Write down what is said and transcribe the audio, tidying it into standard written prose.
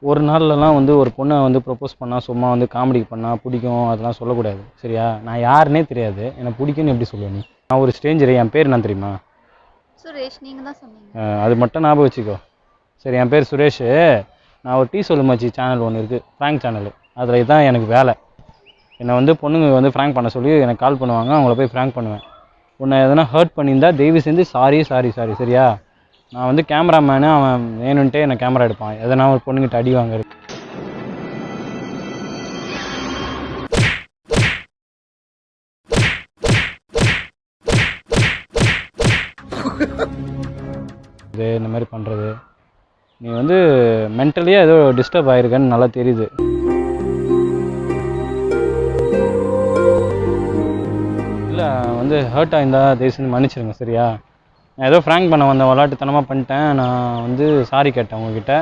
ஒரு நாள்லலாம் வந்து ஒரு பொண்ணை வந்து ப்ரொப்போஸ் பண்ணால் சும்மா வந்து காமெடிக்கு பண்ணால் பிடிக்கும் அதெல்லாம் சொல்லக்கூடாது சரியா? நான் யாருன்னே தெரியாது, எனக்கு பிடிக்கும்னு எப்படி சொல்லுவேன் நீ? நான் ஒரு ஸ்ட்ரேஞ்சர், என் பேர் என்ன தெரியுமா? சுரேஷ், நீங்க தான் சொன்னீங்க. அது மட்டும் ஞாபகம் வச்சுக்கோ. சரி, என் பேர் சுரேஷ். நான் ஒரு டீ சொல்லு மச்சி சேனல் ஒன்று இருக்குது, ஃப்ராங்க் சேனல். அதில் இதுதான் எனக்கு வேலை. என்னை வந்து பொண்ணுங்க வந்து ஃப்ராங்க் பண்ண சொல்லி எனக்கு கால் பண்ணுவாங்க, அவங்கள போய் ஃப்ராங்க் பண்ணுவேன். உன்னை எதனா ஹர்ட் பண்ணியிருந்தா தயவு செஞ்சு சாரி சரியா? நான் வந்து கேமராமேனு, அவன் வேணுன்ட்டே என்னை கேமரா எடுப்பான், எதனா ஒரு பொண்ணுங்கிட்ட அடி வாங்குறது. இந்த மாதிரி பண்ணுறது, நீ வந்து மென்டலியாக ஏதோ டிஸ்டர்ப் ஆகிருக்கன்னு நல்லா தெரியுது. இல்லை வந்து ஹர்ட் ஆகிருந்தா தயவு செஞ்சு மன்னிச்சிருங்க சரியா? நான் ஏதோ ஃப்ராங்க் பண்ண வந்தேன், விளாட்டுத்தனமாக பண்ணிட்டேன். நான் வந்து சாரி கேட்டேன் உங்ககிட்ட.